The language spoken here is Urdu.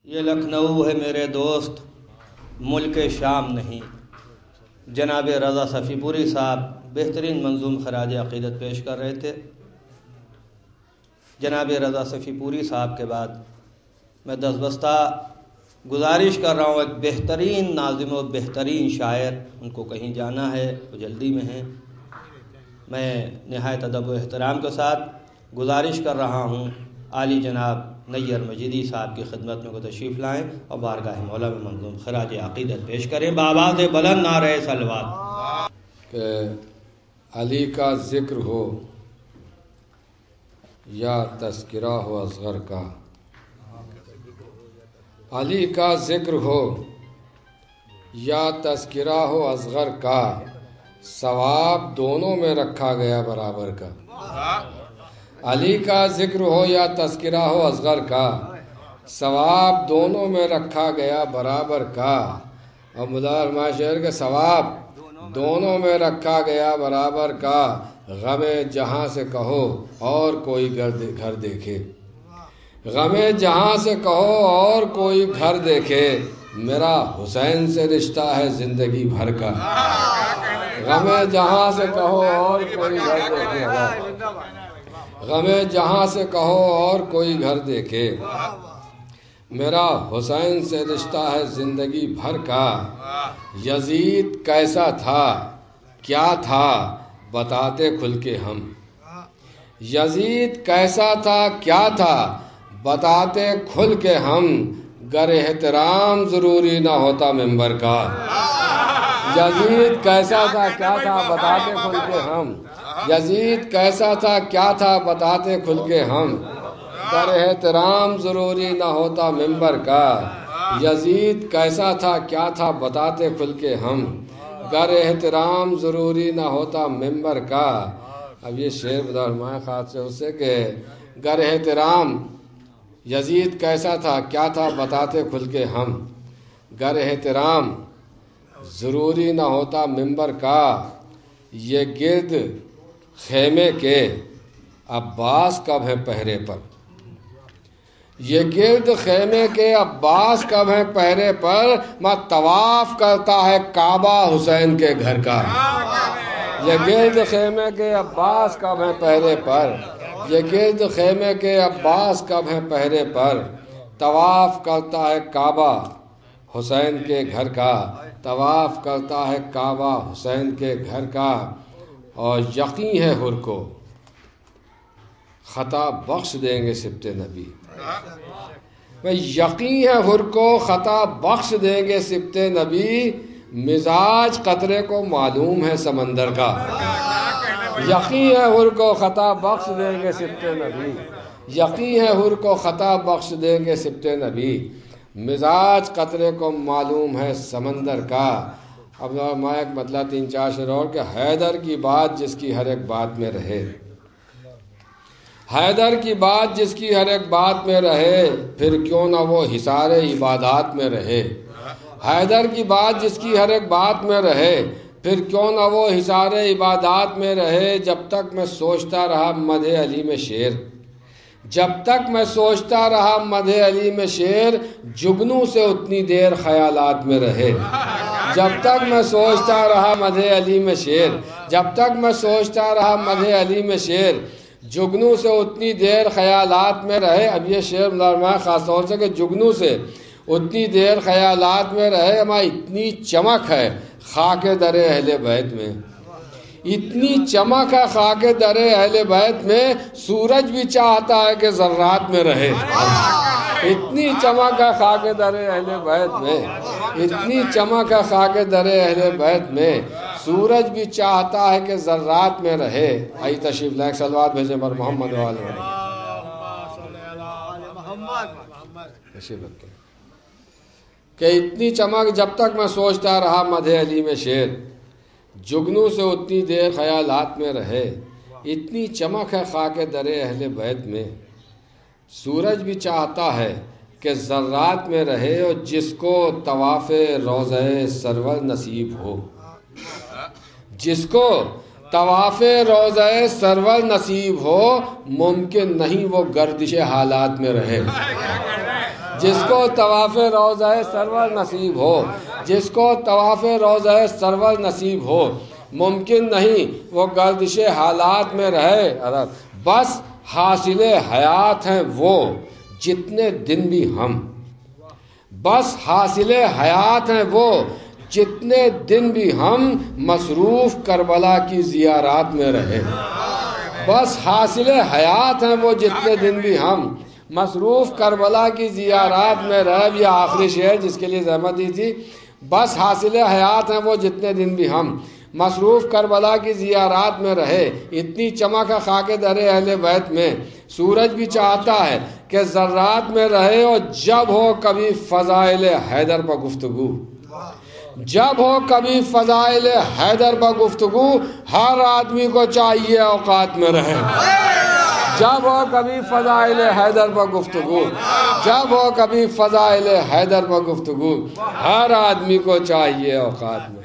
یہ لکھنؤ ہے میرے دوست، ملک شام نہیں۔ جناب رضا صفی پوری صاحب بہترین منظوم خراج عقیدت پیش کر رہے تھے۔ جناب رضا صفی پوری صاحب کے بعد میں دستبستہ گزارش کر رہا ہوں، ایک بہترین ناظم و بہترین شاعر، ان کو کہیں جانا ہے، وہ جلدی میں ہیں۔ میں نہایت ادب و احترام کے ساتھ گزارش کر رہا ہوں عالی جناب نیر مجیدی صاحب کی خدمت میں کو تشریف لائیں اور بارگاہ مولا میں منظوم خراج عقیدت پیش کریں بآواز بلند نعرہ صلوات۔ کہ علی کا ذکر ہو یا تذکرہ ہو اصغر کا، علی کا ذکر ہو یا تذکرہ ہو اصغر کا، ثواب دونوں میں رکھا گیا برابر کا۔ علی کا ذکر ہو یا تذکرہ ہو اصغر کا، ثواب دونوں میں رکھا گیا برابر کا۔ اور ملا فرمایا شعر کے ثواب دونوں میں رکھا گیا برابر کا، غم جہاں سے کہو اور کوئی گھر دیکھے، غم جہاں سے کہو اور کوئی گھر دیکھے، میرا حسین سے رشتہ ہے زندگی بھر کا۔ غم جہاں سے کہو اور کوئی گھر دیکھے، غم جہاں سے کہو اور کوئی گھر دیکھے، میرا حسین سے رشتہ ہے زندگی بھر کا۔ یزید کیسا تھا کیا تھا بتاتے کھل کے ہم، یزید کیسا تھا کیا تھا بتاتے کھل کے ہم، گر احترام ضروری نہ ہوتا ممبر کا۔ یزید کیسا تھا کیا تھا بتاتے کھل کے ہم، یزید کیسا تھا کیا تھا بتاتے کھل کے ہم، گر احترام ضروری نہ ہوتا ممبر کا۔ یزید کیسا تھا کیا تھا بتاتے کھل کے ہم، گر احترام ضروری نہ ہوتا ممبر کا۔ اب یہ شعر بدرمائے خاص سے اسے کہ گر احترام یزید کیسا تھا کیا تھا بتاتے کھل کے ہم، گر احترام ضروری نہ ہوتا ممبر کا۔ یہ گرد خیمے کے عباس کب ہیں پہرے پر، یہ گرد خیمے کے عباس کب ہیں پہرے پر، میں طواف کرتا ہے کعبہ حسین کے گھر کا۔ یہ گرد خیمے کے عباس کب ہیں پہرے پر، یہ گرد خیمے کے عباس کب ہیں پہرے پر، طواف کرتا ہے کعبہ حسین کے گھر کا، طواف کرتا ہے کعبہ حسین کے گھر کا۔ اور یقین ہے حر کو خطا بخش دیں گے سبط نبی، یقین ہے حر کو خطا بخش دیں گے سبط نبی، مزاج قطرے کو معلوم ہے سمندر کا۔ یقین ہے حر کو خطا بخش دیں گے سبط نبی، یقین ہے حر کو خطا بخش دیں گے سبط نبی، مزاج قطرے کو معلوم ہے سمندر کا۔ اب میں ایک مطلب 3-4 شعر اور کہ حیدر کی بات جس کی ہر ایک بات میں رہے، حیدر کی بات جس کی ہر ایک بات میں رہے، پھر کیوں نہ وہ حصار عبادات میں رہے۔ حیدر کی بات جس کی ہر ایک بات میں رہے، پھر کیوں نہ وہ حصار عبادات میں رہے، جب تک میں سوچتا رہا مدح علی میں شعر، جب تک میں سوچتا رہا مدح علی میں شعر، جگنوں سے اتنی دیر خیالات میں رہے۔ جب تک میں سوچتا رہا مدح علی میں شعر، جب تک میں سوچتا رہا مدح علی میں شعر، جگنوں سے اتنی دیر خیالات میں رہے۔ اب یہ شعر ملازمہ خاص طور سے کہ جگنوں سے اتنی دیر خیالات میں رہے، ہماری اتنی چمک ہے خاک در اہل بیت میں، اتنی چمک ہے خاک در اہل بیت میں، سورج بھی چاہتا ہے کہ ذرات میں رہے۔ اتنی چمک ہے خاک در اہل بیت میں، اتنی چمک ہے خاک در اہل بیت میں، سورج بھی چاہتا ہے کہ ذرات میں رہے۔ آئی تشریف لائق صلوات بھیجیں پر محمد و علیہ وسلم کہ اتنی چمک جب تک میں سوچتا رہا مدح علی میں شعر، جگنوں سے اتنی دیر خیالات میں رہے، اتنی چمک ہے خاک در اہل بیت میں، سورج بھی چاہتا ہے کہ ذرات میں رہے، اور جس کو طواف روضہ سرور نصیب ہو، جس کو طواف روضہ سرور نصیب ہو، ممکن نہیں وہ گردش حالات میں رہے۔ جس کو طواف روضہ سرور نصیب ہو، جس کو طواف روضہ سرور نصیب ہو، ممکن نہیں وہ گردش حالات میں رہے، بس حاصل حیات ہیں وہ جتنے دن بھی ہم، بس حاصل حیات ہیں وہ جتنے دن بھی ہم مصروف کربلا کی زیارات میں رہے، بس حاصل حیات ہیں وہ جتنے دن بھی ہم مصروف کربلا کی زیارات میں رہے۔ یہ آخری شعر جس کے لیے زحمت دی تھی، بس حاصل حیات ہیں وہ جتنے دن بھی ہم مصروف کربلا کی زیارات میں رہے۔ اتنی چمک ہے خاک در اہل بیت میں، سورج بھی چاہتا ہے کہ ذرات میں رہے، اور جب ہو کبھی فضائل حیدر پر گفتگو، جب ہو کبھی فضائل حیدر پر گفتگو، ہر آدمی کو چاہیے اوقات میں رہے۔ جب ہو کبھی فضائل حیدر پر گفتگو، جب ہو کبھی فضائل حیدر پر گفتگو، ہر آدمی کو چاہیے اوقات میں۔